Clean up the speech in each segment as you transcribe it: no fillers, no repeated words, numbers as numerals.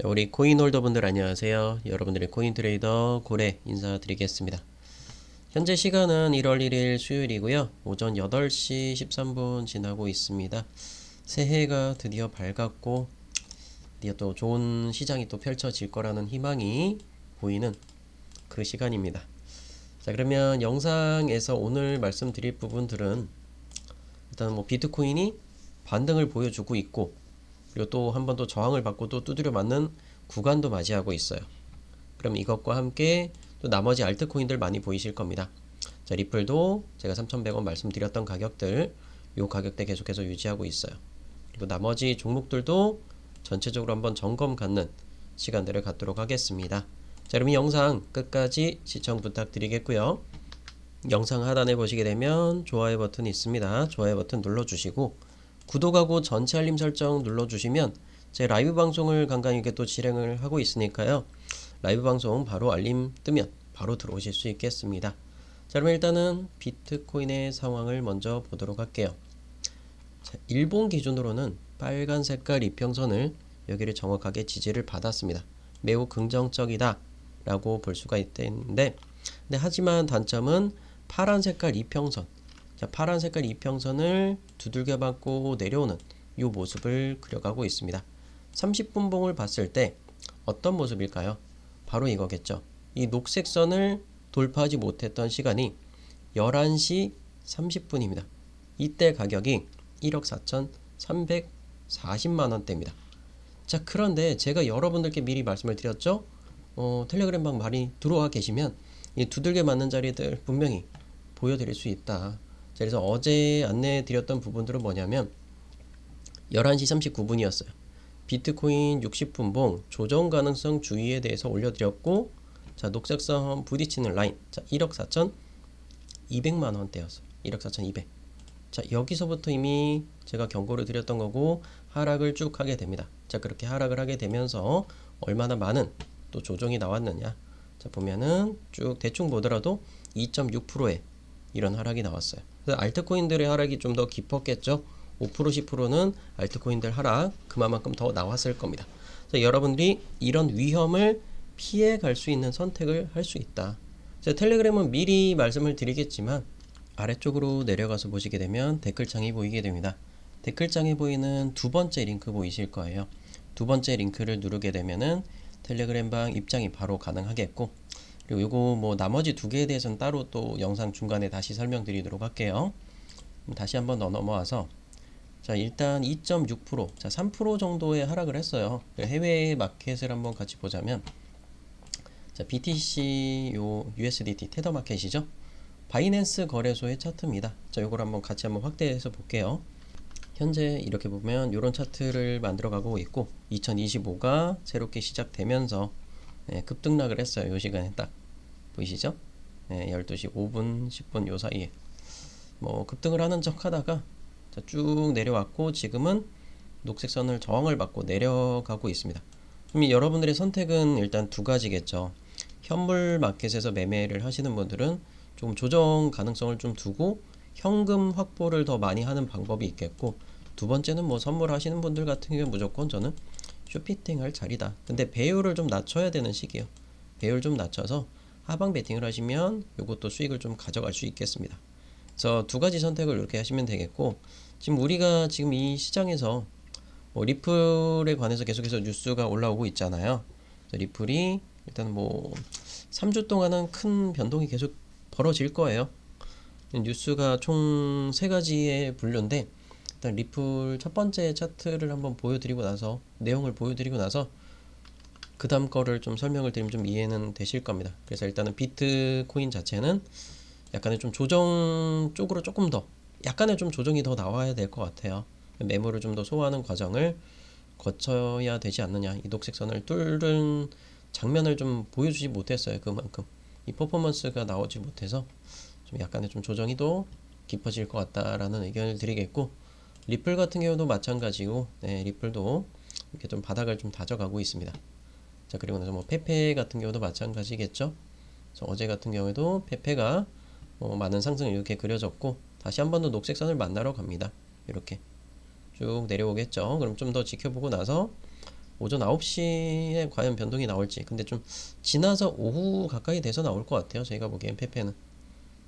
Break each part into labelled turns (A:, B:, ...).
A: 자, 우리 코인홀더 분들 안녕하세요. 여러분들의 코인 트레이더 고래 인사드리겠습니다. 현재 시간은 1월 1일 수요일이고요. 오전 8시 13분 지나고 있습니다. 새해가 드디어 밝았고 드디어 또 좋은 시장이 또 펼쳐질 거라는 희망이 보이는 그 시간입니다. 자, 그러면 영상에서 오늘 말씀드릴 부분들은 일단 뭐 비트코인이 반등을 보여주고 있고, 그리고 또 한 번 더 저항을 받고 또 두드려 맞는 구간도 맞이하고 있어요. 그럼 이것과 함께 또 나머지 알트코인들 많이 보이실 겁니다. 자, 리플도 제가 3,100원 말씀드렸던 가격들, 요 가격대 계속해서 유지하고 있어요. 그리고 나머지 종목들도 전체적으로 한번 점검 갖는 시간들을 갖도록 하겠습니다. 자, 그럼 이 영상 끝까지 시청 부탁드리겠고요. 영상 하단에 보시게 되면 좋아요 버튼이 있습니다. 좋아요 버튼 눌러주시고 구독하고 전체 알림 설정 눌러주시면 제 라이브 방송을 간간히 또 진행을 하고 있으니까요. 라이브 방송 바로 알림 뜨면 바로 들어오실 수 있겠습니다. 자, 그럼 일단은 비트코인의 상황을 먼저 보도록 할게요. 자, 일본 기준으로는 빨간 색깔 이평선을 여기를 정확하게 지지를 받았습니다. 매우 긍정적이다 라고 볼 수가 있는데, 하지만 단점은 파란 색깔 이평선, 자, 파란 색깔 이평선을 두들겨 맞고 내려오는 이 모습을 그려가고 있습니다. 30분 봉을 봤을 때 어떤 모습일까요? 바로 이거겠죠. 이 녹색 선을 돌파하지 못했던 시간이 11시 30분입니다. 이때 가격이 1억 4,340만원대입니다. 자, 그런데 제가 여러분들께 미리 말씀을 드렸죠. 텔레그램 방 많이 들어와 계시면 이 두들겨 맞는 자리들 분명히 보여드릴 수 있다. 자, 그래서 어제 안내 드렸던 부분들은 뭐냐면 11시 39분이었어요. 비트코인 60분봉 조정 가능성 주의에 대해서 올려드렸고, 자, 녹색선 부딪히는 라인, 자, 1억 4,200만 원대였어요. 1억 4,200. 자, 여기서부터 이미 제가 경고를 드렸던 거고 하락을 쭉 하게 됩니다. 자, 그렇게 하락을 하게 되면서 얼마나 많은 또 조정이 나왔느냐. 자, 보면은 쭉 대충 보더라도 2.6%의 이런 하락이 나왔어요. 그래서 알트코인들의 하락이 좀 더 깊었겠죠. 5% 10%는 알트코인들 하락 그만큼 더 나왔을 겁니다. 그래서 여러분들이 이런 위험을 피해 갈 수 있는 선택을 할 수 있다. 자, 텔레그램은 미리 말씀을 드리겠지만 아래쪽으로 내려가서 보시게 되면 댓글창이 보이게 됩니다. 댓글창에 보이는 두 번째 링크 보이실 거예요. 두 번째 링크를 누르게 되면은 텔레그램 방 입장이 바로 가능하겠고, 그리고 요거 뭐 나머지 두 개에 대해서는 따로 또 영상 중간에 다시 설명드리도록 할게요. 다시 한번 더 넘어와서, 자, 일단 2.6%, 자, 3% 정도의 하락을 했어요. 해외 마켓을 한번 같이 보자면, 자, BTC 요 USDT 테더 마켓이죠. 바이낸스 거래소의 차트입니다. 자, 요걸 한번 같이 한번 확대해서 볼게요. 현재 이렇게 보면 이런 차트를 만들어 가고 있고, 2025가 새롭게 시작되면서 급등락을 했어요. 요 시간에 딱 보이시죠? 12시 5분 10분 요 사이에 뭐 급등을 하는 척 하다가 자, 쭉 내려왔고 지금은 녹색 선을 저항을 받고 내려가고 있습니다. 그럼 여러분들의 선택은 일단 두 가지겠죠. 현물 마켓에서 매매를 하시는 분들은 좀 조정 가능성을 좀 두고 현금 확보를 더 많이 하는 방법이 있겠고, 두 번째는 뭐 선물하시는 분들 같은 경우에 무조건 저는 쇼피팅 할 자리다. 근데 배율을 좀 낮춰야 되는 시기예요. 배율 좀 낮춰서 하방 베팅을 하시면 이것도 수익을 좀 가져갈 수 있겠습니다. 그래서 두 가지 선택을 이렇게 하시면 되겠고, 지금 우리가 지금 이 시장에서 뭐 리플에 관해서 계속해서 뉴스가 올라오고 있잖아요. 리플이 일단 뭐 3주 동안은 큰 변동이 계속 벌어질 거예요. 뉴스가 총 세 가지의 분류인데, 일단 리플 첫 번째 차트를 한번 보여드리고 나서 내용을 보여드리고 나서 그 다음 거를 좀 설명을 드리면 좀 이해는 되실 겁니다. 그래서 일단은 비트코인 자체는 약간의 좀 조정 쪽으로 조금 더 약간의 좀 조정이 더 나와야 될 것 같아요. 매물을 좀 더 소화하는 과정을 거쳐야 되지 않느냐. 이 녹색 선을 뚫는 장면을 좀 보여주지 못했어요. 그만큼 이 퍼포먼스가 나오지 못해서 좀 약간의 좀 조정이 더 깊어질 것 같다라는 의견을 드리겠고, 리플 같은 경우도 마찬가지고, 리플도 이렇게 좀 바닥을 좀 다져가고 있습니다. 자, 그리고 나서 뭐 페페 같은 경우도 마찬가지겠죠. 어제 같은 경우에도 페페가 많은 상승을 이렇게 그려졌고, 다시 한 번 더 녹색 선을 만나러 갑니다. 이렇게 쭉 내려오겠죠. 그럼 좀 더 지켜보고 나서 오전 9시에 과연 변동이 나올지. 근데 좀 지나서 오후 가까이 돼서 나올 것 같아요. 저희가 보기엔 페페는.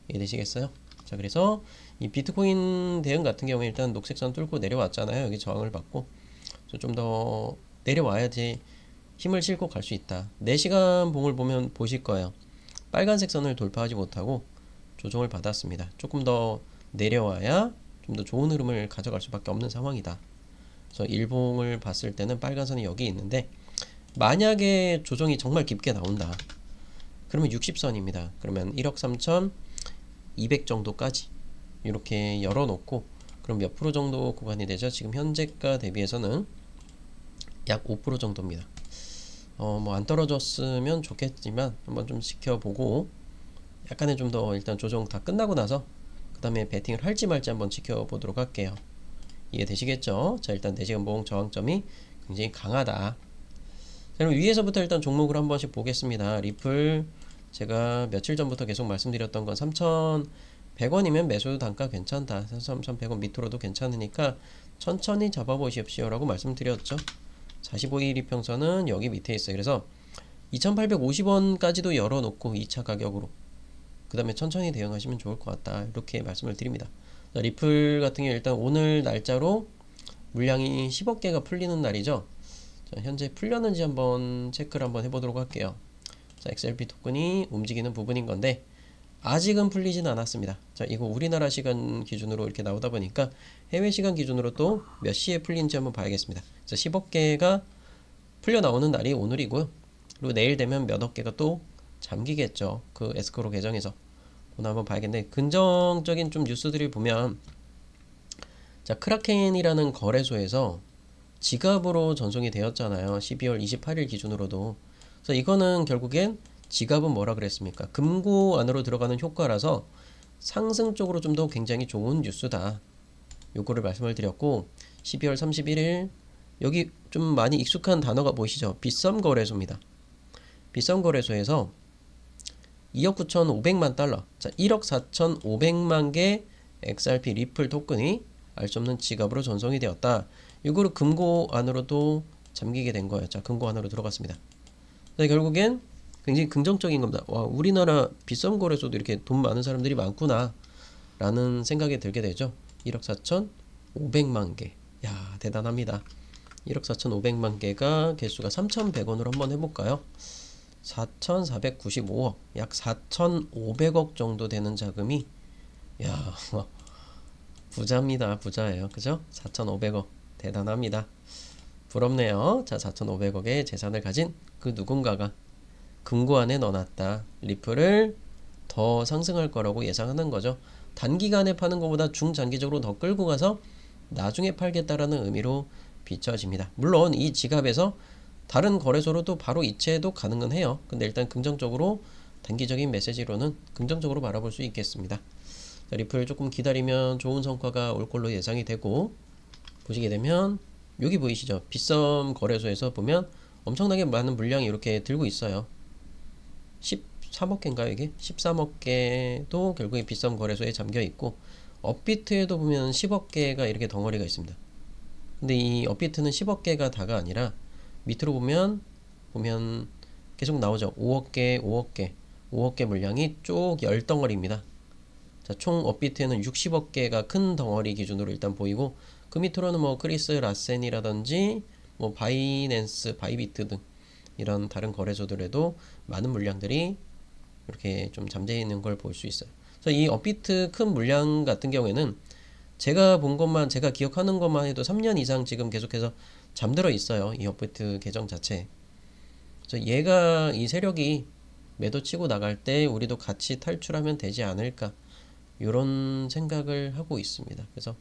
A: 이해되시겠어요? 자, 그래서 이 비트코인 대응 같은 경우에 일단 녹색선 뚫고 내려왔잖아요. 여기 저항을 받고 좀 더 내려와야지 힘을 싣고 갈 수 있다. 4시간 봉을 보면 보실 거예요. 빨간색 선을 돌파하지 못하고 조정을 받았습니다. 조금 더 내려와야 좀 더 좋은 흐름을 가져갈 수밖에 없는 상황이다. 그래서 일봉을 봤을 때는 빨간 선이 여기 있는데 만약에 조정이 정말 깊게 나온다. 그러면 60선입니다. 그러면 1억 3,200 정도까지 이렇게 열어놓고 그럼 몇 프로 정도 구간이 되죠? 지금 현재가 대비해서는 약 5% 정도입니다. 뭐 안 떨어졌으면 좋겠지만 한번 좀 지켜보고 약간의 좀 더 일단 조정 다 끝나고 나서 그 다음에 베팅을 할지 말지 한번 지켜보도록 할게요. 이해되시겠죠? 자, 일단 4시간 봉 저항점이 굉장히 강하다. 자, 그럼 위에서부터 일단 종목을 한 번씩 보겠습니다. 리플 제가 며칠 전부터 계속 말씀드렸던 건 3,100원이면 매수 단가 괜찮다. 3,100원 밑으로도 괜찮으니까 천천히 잡아보십시오 라고 말씀드렸죠. 45일 이평선은 여기 밑에 있어요. 그래서 2,850원까지도 열어놓고 2차 가격으로 그 다음에 천천히 대응하시면 좋을 것 같다. 이렇게 말씀을 드립니다. 자, 리플 같은 경우 일단 오늘 날짜로 물량이 10억 개가 풀리는 날이죠. 자, 현재 풀렸는지 한번 체크를 한번 해보도록 할게요. 자, XRP 토큰이 움직이는 부분인 건데 아직은 풀리진 않았습니다. 자, 이거 우리나라 시간 기준으로 이렇게 나오다 보니까 해외 시간 기준으로 또 몇 시에 풀린지 한번 봐야겠습니다. 자, 10억 개가 풀려 나오는 날이 오늘이고요. 그리고 내일 되면 몇억 개가 또 잠기겠죠. 그 에스크로 계정에서. 오늘 한번 봐야겠는데 긍정적인 좀 뉴스들을 보면 자, 크라켄이라는 거래소에서 지갑으로 전송이 되었잖아요. 12월 28일 기준으로도. 그래서 이거는 결국엔 지갑은 뭐라 그랬습니까? 금고 안으로 들어가는 효과라서 상승 쪽으로 좀 더 굉장히 좋은 뉴스다. 요거를 말씀을 드렸고 12월 31일 여기 좀 많이 익숙한 단어가 보이시죠? 빗썸 거래소입니다. 빗썸 거래소에서 2억 9,500만 달러, 자 1억 4,500만 개 XRP 리플 토큰이 알 수 없는 지갑으로 전송이 되었다. 이거를 금고 안으로도 잠기게 된 거예요. 자, 금고 안으로 들어갔습니다. 자, 결국엔 굉장히 긍정적인 겁니다. 와, 우리나라 빗썸 거래소도 이렇게 돈 많은 사람들이 많구나 라는 생각이 들게 되죠. 1억 4,500만 개. 야, 대단합니다. 1억 4,500만 개가 개수가 3,100원으로 한번 해볼까요? 4,495억, 약 4,500억 정도 되는 자금이, 야, 부자입니다. 부자예요. 그죠? 4,500억. 대단합니다. 부럽네요. 자, 4,500억의 재산을 가진 그 누군가가 금고 안에 넣어놨다. 리플을 더 상승할 거라고 예상하는 거죠. 단기간에 파는 것보다 중장기적으로 더 끌고 가서 나중에 팔겠다라는 의미로 비춰집니다. 물론 이 지갑에서 다른 거래소로도 바로 이체도 가능은 해요. 근데 일단 긍정적으로 단기적인 메시지로는 긍정적으로 바라볼 수 있겠습니다. 자, 리플 조금 기다리면 좋은 성과가 올 걸로 예상이 되고 보시게 되면 여기 보이시죠? 빗썸 거래소에서 보면 엄청나게 많은 물량이 이렇게 들고 있어요. 13억 개인가요 이게? 13억 개도 결국에 빗썸 거래소에 잠겨 있고 업비트에도 보면 10억 개가 이렇게 덩어리가 있습니다. 근데 이 업비트는 10억 개가 다가 아니라 밑으로 보면 계속 나오죠. 5억 개, 5억 개, 5억 개 물량이 쭉 10덩어리입니다. 자, 총 업비트에는 60억 개가 큰 덩어리 기준으로 일단 보이고 그 밑으로는 뭐 크리스 라센이라든지 뭐 바이낸스, 바이비트 등 이런 다른 거래소들에도 많은 물량들이 이렇게 좀 잠재 있는 걸 볼 수 있어요. 그래서 이 업비트 큰 물량 같은 경우에는 제가 본 것만, 제가 기억하는 것만 해도 3년 이상 지금 계속해서 잠들어 있어요. 이 업비트 계정 자체. 그래서 얘가, 이 세력이 매도 치고 나갈 때 우리도 같이 탈출하면 되지 않을까, 이런 생각을 하고 있습니다. 그래서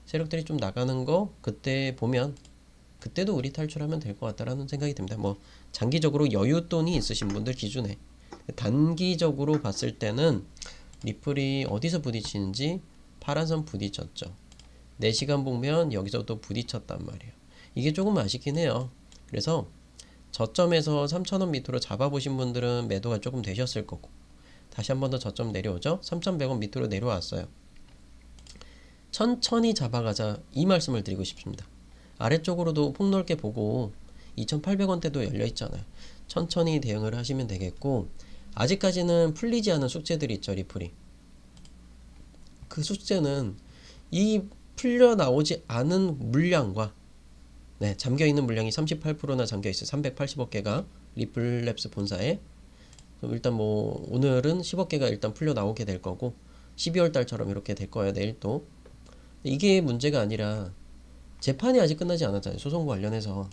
A: 세력들이 좀 나가는 거 그때 보면 그때도 우리 탈출하면 될 것 같다라는 생각이 듭니다. 뭐 장기적으로 여윳돈이 있으신 분들 기준에, 단기적으로 봤을 때는 리플이 어디서 부딪히는지 파란선 부딪혔죠. 4시간 보면 여기서 또 부딪혔단 말이에요. 이게 조금 아쉽긴 해요. 그래서 저점에서 3,000원 밑으로 잡아보신 분들은 매도가 조금 되셨을 거고, 다시 한 번 더 저점 내려오죠. 3,100원 밑으로 내려왔어요. 천천히 잡아가자, 이 말씀을 드리고 싶습니다. 아래쪽으로도 폭넓게 보고 2,800원대도 열려 있잖아요. 천천히 대응을 하시면 되겠고, 아직까지는 풀리지 않은 숙제들이 있죠, 리플이. 그 숙제는 이 풀려 나오지 않은 물량과 잠겨 있는 물량이 38%나 잠겨 있어요. 380억 개가 리플랩스 본사에. 그럼 일단 뭐 오늘은 10억 개가 일단 풀려 나오게 될 거고, 12월 달처럼 이렇게 될 거예요, 내일 또. 이게 문제가 아니라 재판이 아직 끝나지 않았잖아요. 소송과 관련해서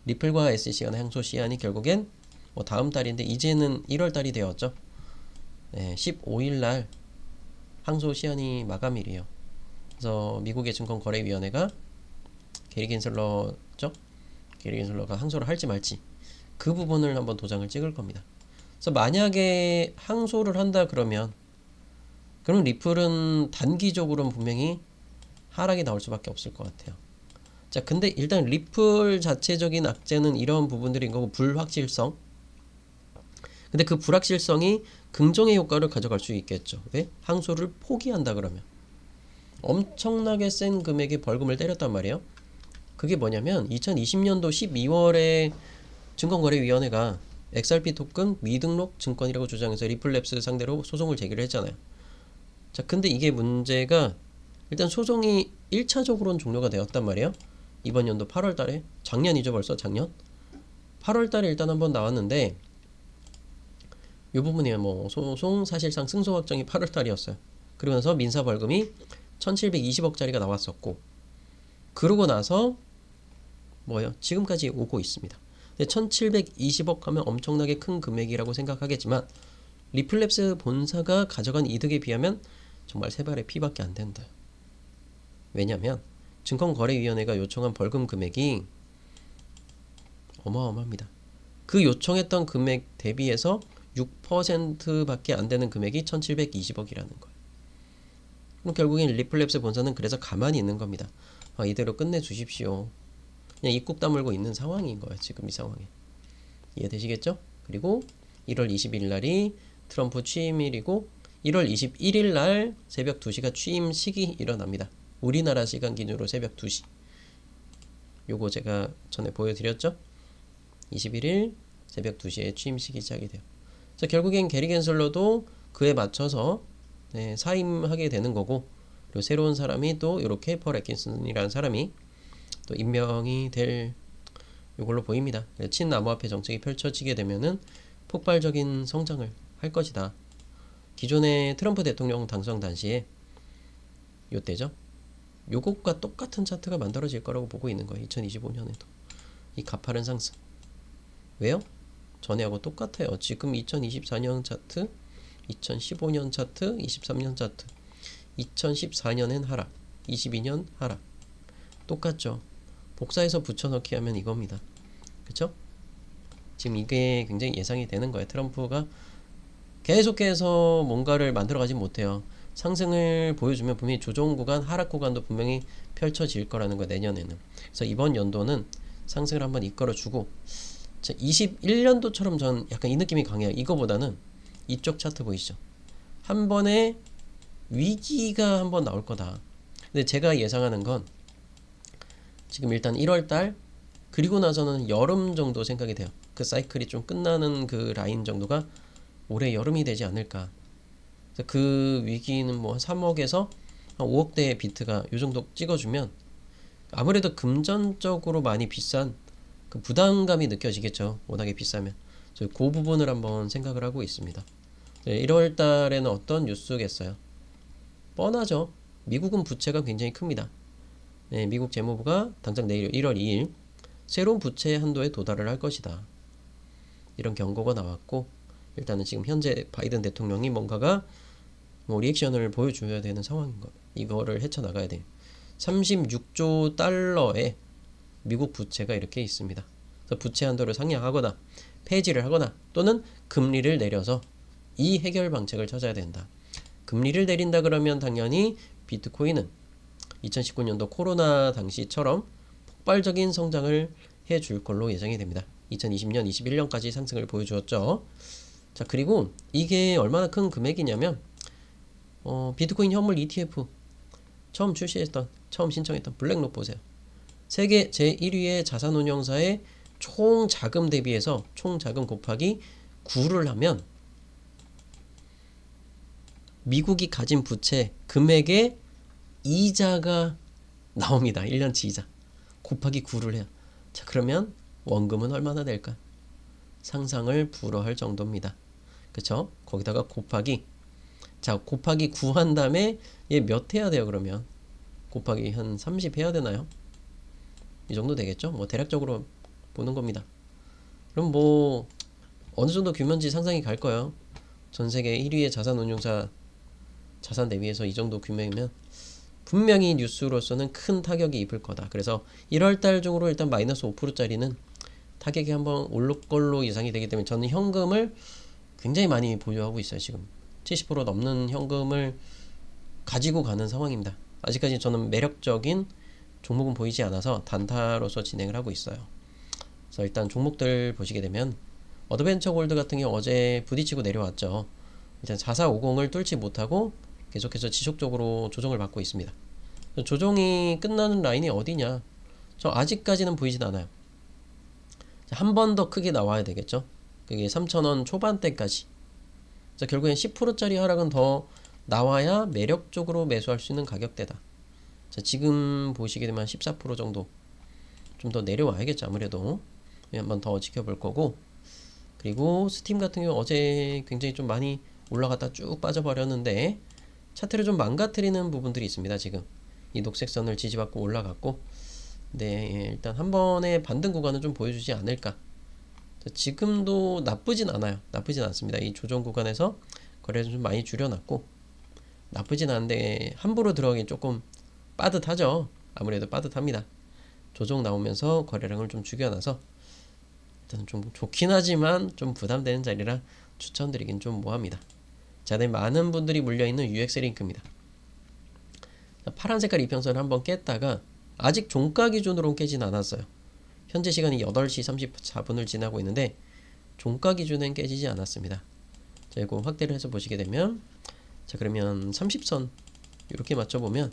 A: 리플과 SEC 간의 항소 시한이 결국엔 뭐 다음 달인데 이제는 1월 달이 되었죠. 15일 날 항소 시한이 마감일이에요. 그래서 미국의 증권거래위원회가 게리 겐슬러죠. 게리 겐슬러가 항소를 할지 말지 그 부분을 한번 도장을 찍을 겁니다. 그래서 만약에 항소를 한다 그러면 그럼 리플은 단기적으로는 분명히 하락이 나올 수밖에 없을 것 같아요. 자, 근데 일단 리플 자체적인 악재는 이런 부분들인 거고, 불확실성. 근데 그 불확실성이 긍정의 효과를 가져갈 수 있겠죠. 왜? 항소를 포기한다 그러면 엄청나게 센 금액의 벌금을 때렸단 말이에요. 그게 뭐냐면 2020년도 12월에 증권거래위원회가 XRP 토큰 미등록 증권이라고 주장해서 리플랩스 상대로 소송을 제기를 했잖아요. 자, 근데 이게 문제가 일단 소송이 1차적으로는 종료가 되었단 말이에요. 이번 연도 8월 달에, 작년이죠 벌써, 작년 8월 달에 일단 한번 나왔는데, 이 부분이 뭐 소송 사실상 승소 확정이 8월 달이었어요. 그러면서 민사 벌금이 1720억짜리가 나왔었고, 그러고 나서 뭐예요? 지금까지 오고 있습니다. 근데 1720억 하면 엄청나게 큰 금액이라고 생각하겠지만 리플랩스 본사가 가져간 이득에 비하면 정말 세 발의 피밖에 안 된다. 왜냐면 증권거래위원회가 요청한 벌금 금액이 어마어마합니다. 그 요청했던 금액 대비해서 6%밖에 안 되는 금액이 1720억이라는 거예요. 그럼 결국엔 리플랩스 본사는 그래서 가만히 있는 겁니다. 이대로 끝내주십시오. 그냥 입국 다물고 있는 상황인 거예요. 지금 이 상황에. 이해되시겠죠? 그리고 1월 20일 날이 트럼프 취임일이고 1월 21일 날 새벽 2시가 취임식이 일어납니다. 우리나라 시간 기준으로 새벽 2시. 요거 제가 전에 보여드렸죠? 21일 새벽 2시에 취임식이 시작이 돼요. 자, 결국엔 게리 겐슬러도 그에 맞춰서 사임하게 되는 거고, 그리고 새로운 사람이 또 이렇게 펄 애킨슨이라는 사람이 또 임명이 될 이걸로 보입니다. 친암호화폐 정책이 펼쳐지게 되면은 폭발적인 성장을 할 것이다. 기존의 트럼프 대통령 당선 당시에 요때죠. 요것과 똑같은 차트가 만들어질 거라고 보고 있는 거예요. 2025년에도 이 가파른 상승. 왜요? 전에하고 똑같아요. 지금 2024년 차트, 2015년 차트, 23년 차트, 2014년엔 하락, 22년 하락. 똑같죠. 복사해서 붙여넣기 하면 이겁니다. 그쵸? 지금 이게 굉장히 예상이 되는 거예요. 트럼프가 계속해서 뭔가를 만들어가지 못해요. 상승을 보여주면 분명히 조정 구간, 하락 구간도 분명히 펼쳐질 거라는 거예요. 내년에는. 그래서 이번 연도는 상승을 한번 이끌어주고, 21년도처럼 전 약간 이 느낌이 강해요. 이거보다는 이쪽 차트 보이시죠? 한 번에 위기가 한번 나올 거다. 근데 제가 예상하는 건 지금 일단 1월달 그리고 나서는 여름 정도 생각이 돼요. 그 사이클이 좀 끝나는 그 라인 정도가 올해 여름이 되지 않을까. 그래서 그 위기는 뭐 3억에서 한 5억대의 비트가 요 정도 찍어주면 아무래도 금전적으로 많이 비싼 그 부담감이 느껴지겠죠. 워낙에 비싸면. 그래서 그 부분을 한번 생각을 하고 있습니다. 1월 달에는 어떤 뉴스겠어요? 뻔하죠. 미국은 부채가 굉장히 큽니다. 미국 재무부가 당장 내일 1월 2일 새로운 부채 한도에 도달을 할 것이다. 이런 경고가 나왔고, 일단은 지금 현재 바이든 대통령이 뭔가가 리액션을 보여줘야 되는 상황인 거. 이거를 헤쳐나가야 돼요. 36조 달러의 미국 부채가 이렇게 있습니다. 그래서 부채 한도를 상향하거나 폐지를 하거나 또는 금리를 내려서 이 해결 방책을 찾아야 된다. 금리를 내린다 그러면 당연히 비트코인은 2019년도 코로나 당시처럼 폭발적인 성장을 해줄 걸로 예상이 됩니다. 2020년, 21년까지 상승을 보여주었죠. 자, 그리고 이게 얼마나 큰 금액이냐면 비트코인 현물 ETF 처음 출시했던, 처음 신청했던 블랙록 보세요. 세계 제1위의 자산운용사의 총 자금 대비해서 총 자금 곱하기 9를 하면 미국이 가진 부채 금액의 이자가 나옵니다. 1년치 이자 곱하기 9를 해요. 자, 그러면 원금은 얼마나 될까? 상상을 불허할 정도입니다. 그쵸? 거기다가 곱하기, 자, 곱하기 9 한 다음에 얘 몇 해야 돼요? 그러면 곱하기 한 30 해야 되나요? 이 정도 되겠죠? 뭐 대략적으로 보는 겁니다. 그럼 뭐 어느 정도 규모인지 상상이 갈 거예요. 전 세계 1위의 자산운용사 자산 대비해서 이 정도 규모이면 분명히 뉴스로서는 큰 타격이 입을 거다. 그래서 1월달 중으로 일단 마이너스 5%짜리는 타격이 한번 올 걸로 예상이 되기 때문에 저는 현금을 굉장히 많이 보유하고 있어요. 지금 70% 넘는 현금을 가지고 가는 상황입니다. 아직까지 저는 매력적인 종목은 보이지 않아서 단타로서 진행을 하고 있어요. 그래서 일단 종목들 보시게 되면 어드벤처 골드 같은 경우 어제 부딪히고 내려왔죠. 일단 4450을 뚫지 못하고 계속해서 지속적으로 조정을 받고 있습니다. 조정이 끝나는 라인이 어디냐? 저 아직까지는 보이진 않아요. 한 번 더 크게 나와야 되겠죠. 그게 3,000원 초반대까지. 자, 결국엔 10%짜리 하락은 더 나와야 매력적으로 매수할 수 있는 가격대다. 자, 지금 보시게 되면 14% 정도 좀 더 내려와야겠죠. 아무래도 한번 더 지켜볼 거고, 그리고 스팀 같은 경우 어제 굉장히 좀 많이 올라갔다 쭉 빠져버렸는데 차트를 좀 망가뜨리는 부분들이 있습니다. 지금 이 녹색선을 지지받고 올라갔고, 네, 일단 한 번의 반등 구간은 좀 보여주지 않을까. 자, 지금도 나쁘진 않아요. 나쁘진 않습니다. 이 조정 구간에서 거래를 좀 많이 줄여놨고 나쁘진 않은데 함부로 들어가기 조금 빠듯하죠. 아무래도 빠듯합니다. 조정 나오면서 거래량을 좀 죽여놔서 일단 좀 좋긴 하지만 좀 부담되는 자리라 추천드리긴 좀 뭐합니다. 자, 네, 많은 분들이 물려있는 UX링크입니다. 파란 색깔 이평선을 한번 깼다가 아직 종가 기준으로는 깨진 않았어요. 현재 시간이 8시 34분을 지나고 있는데 종가 기준엔 깨지지 않았습니다. 자, 이거 확대를 해서 보시게 되면, 자, 그러면 30선 이렇게 맞춰보면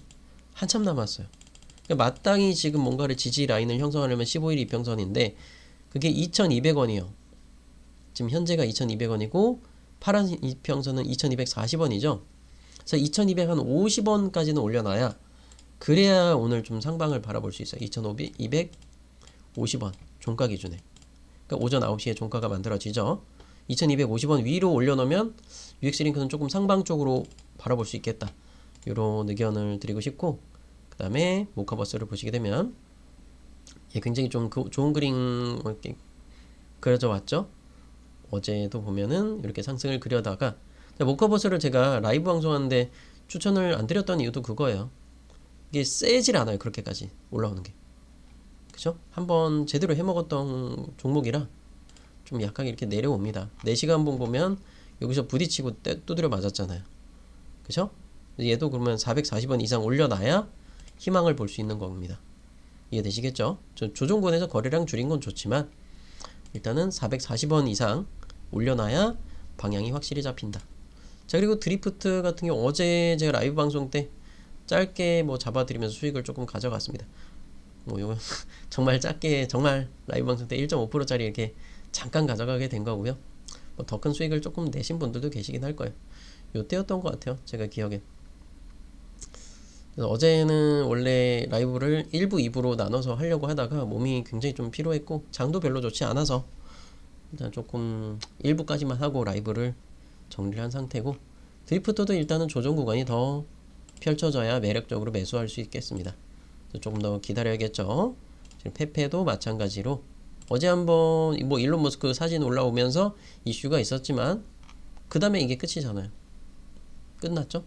A: 한참 남았어요. 그러니까 마땅히 지금 뭔가를 지지 라인을 형성하려면 15일 이평선인데 그게 2,200원이요. 지금 현재가 2,200원이고 파란 이평선은 2,240원이죠. 그래서 2,250원까지는 올려놔야, 그래야 오늘 좀 상방을 바라볼 수 있어요. 2,250원 종가 기준에. 그러니까 오전 9시에 종가가 만들어지죠. 2,250원 위로 올려놓으면 UX링크는 조금 상방 쪽으로 바라볼 수 있겠다. 이런 의견을 드리고 싶고, 그 다음에 모카버스를 보시게 되면 굉장히 좀 좋은 그림 이렇게 그려져 왔죠. 어제도 보면은 이렇게 상승을 그려다가, 모카버스를 제가 라이브 방송하는데 추천을 안 드렸던 이유도 그거예요. 이게 세질 않아요. 그렇게까지 올라오는 게. 그죠? 한번 제대로 해먹었던 종목이라 좀 약하게 이렇게 내려옵니다. 4시간봉 보면 여기서 부딪히고 두드려 맞았잖아요. 그죠? 얘도 그러면 440원 이상 올려놔야 희망을 볼 수 있는 겁니다. 이해되시겠죠? 조정권에서 거래량 줄인 건 좋지만 일단은 440원 이상 올려놔야 방향이 확실히 잡힌다. 자, 그리고 드리프트 같은 경우 어제 제가 라이브 방송 때 짧게 뭐 잡아드리면서 수익을 조금 가져갔습니다. 뭐 이거 정말 짧게, 정말 라이브 방송 때 1.5%짜리 이렇게 잠깐 가져가게 된 거고요. 뭐 더 큰 수익을 조금 내신 분들도 계시긴 할 거예요. 요때였던 것 같아요. 제가 기억엔. 그래서 어제는 원래 라이브를 1부, 2부로 나눠서 하려고 하다가 몸이 굉장히 좀 피로했고 장도 별로 좋지 않아서 일단 조금 1부까지만 하고 라이브를 정리를 한 상태고, 드리프트도 일단은 조정 구간이 더 펼쳐져야 매력적으로 매수할 수 있겠습니다. 조금 더 기다려야겠죠. 지금 페페도 마찬가지로 어제 한번 뭐 일론 머스크 사진 올라오면서 이슈가 있었지만 그 다음에 이게 끝이잖아요. 끝났죠?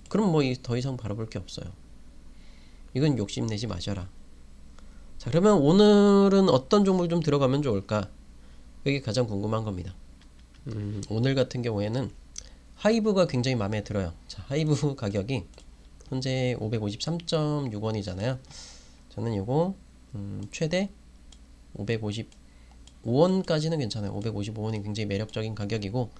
A: 그럼 뭐 더 이상 바라볼 게 없어요. 이건 욕심내지 마셔라. 자, 그러면 오늘은 어떤 종목을 좀 들어가면 좋을까? 이게 가장 궁금한 겁니다. 오늘 같은 경우에는 하이브가 굉장히 마음에 들어요. 자, 하이브 가격이 현재 553.6원이잖아요. 저는 요거 최대 555원까지는 괜찮아요. 555원이 굉장히 매력적인 가격이고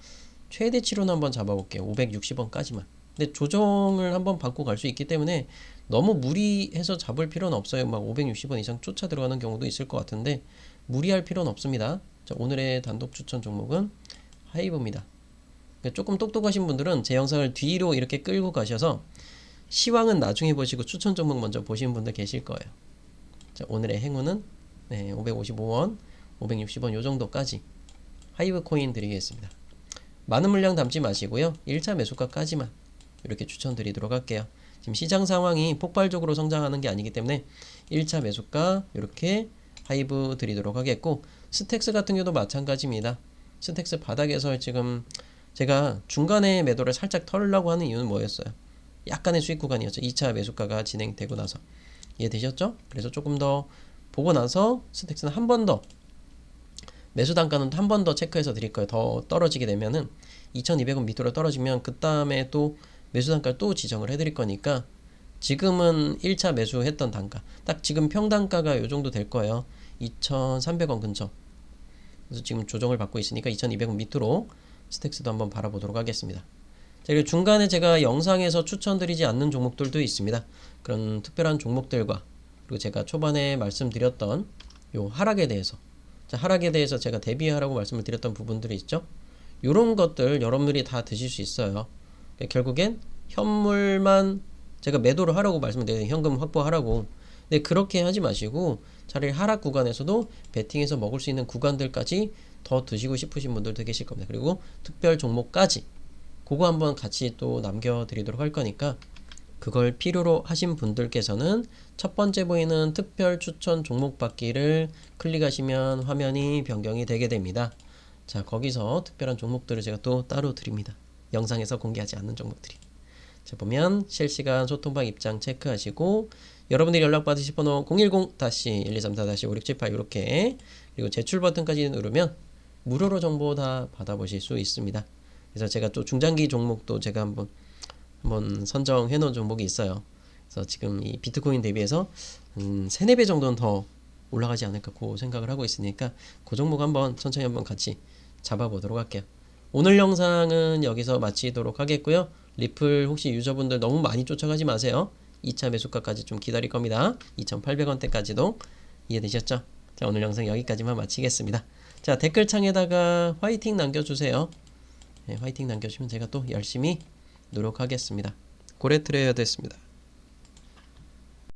A: 최대치로는 한번 잡아볼게요. 560원까지만. 근데 조정을 한번 받고 갈 수 있기 때문에 너무 무리해서 잡을 필요는 없어요. 막 560원 이상 쫓아 들어가는 경우도 있을 것 같은데 무리할 필요는 없습니다. 자, 오늘의 단독 추천 종목은 하이브입니다. 그러니까 조금 똑똑하신 분들은 제 영상을 뒤로 이렇게 끌고 가셔서 시황은 나중에 보시고 추천 종목 먼저 보시는 분들 계실 거예요. 자, 오늘의 행운은 555원, 560원 요 정도까지 하이브 코인 드리겠습니다. 많은 물량 담지 마시고요. 1차 매수가까지만 이렇게 추천드리도록 할게요. 지금 시장 상황이 폭발적으로 성장하는 게 아니기 때문에 1차 매수가 이렇게 하이브 드리도록 하겠고, 스택스 같은 경우도 마찬가지입니다. 스택스 바닥에서 지금 제가 중간에 매도를 살짝 털려고 하는 이유는 뭐였어요? 약간의 수익 구간이었죠. 2차 매수가가 진행되고 나서. 이해되셨죠? 그래서 조금 더 보고 나서 스택스는 한 번 더, 매수 단가는 한 번 더 체크해서 드릴 거예요. 더 떨어지게 되면은 2200원 밑으로 떨어지면 그 다음에 또 매수 단가를 또 지정을 해드릴 거니까, 지금은 1차 매수했던 단가, 딱 지금 평단가가 요 정도 될 거예요. 2300원 근처. 그래서 지금 조정을 받고 있으니까 2200원 밑으로 스택스도 한번 바라보도록 하겠습니다. 자, 그리고 중간에 제가 영상에서 추천드리지 않는 종목들도 있습니다. 그런 특별한 종목들과, 그리고 제가 초반에 말씀드렸던 요 하락에 대해서, 자, 하락에 대해서 제가 대비하라고 말씀을 드렸던 부분들이 있죠. 요런 것들 여러분들이 다 드실 수 있어요. 그러니까 결국엔 현물만 제가 매도를 하라고 말씀을 드려요. 현금 확보하라고. 근데 그렇게 하지 마시고 차라리 하락 구간에서도 베팅해서 먹을 수 있는 구간들까지 더 드시고 싶으신 분들도 계실 겁니다. 그리고 특별 종목까지 그거 한번 같이 또 남겨드리도록 할 거니까, 그걸 필요로 하신 분들께서는 첫 번째 보이는 특별 추천 종목 받기를 클릭하시면 화면이 변경이 되게 됩니다. 자, 거기서 특별한 종목들을 제가 또 따로 드립니다. 영상에서 공개하지 않는 종목들이. 자, 보면 실시간 소통방 입장 체크하시고, 여러분들이 연락받으실 번호 010-1234-5678 이렇게, 그리고 제출 버튼까지 누르면 무료로 정보 다 받아보실 수 있습니다. 그래서 제가 또 중장기 종목도 제가 한번 선정해 놓은 종목이 있어요. 그래서 지금 이 비트코인 대비해서 3, 4배 정도는 더 올라가지 않을까 그 생각을 하고 있으니까, 그 종목 한번 천천히 한번 같이 잡아보도록 할게요. 오늘 영상은 여기서 마치도록 하겠고요. 리플 혹시 유저분들 너무 많이 쫓아가지 마세요. 2차 매수가까지 좀 기다릴 겁니다. 2,800원대까지도. 이해되셨죠? 자, 오늘 영상 여기까지만 마치겠습니다. 자, 댓글창에다가 화이팅 남겨주세요. 네, 화이팅 남겨주시면 제가 또 열심히 노력하겠습니다. 고래 트레이더 됐습니다.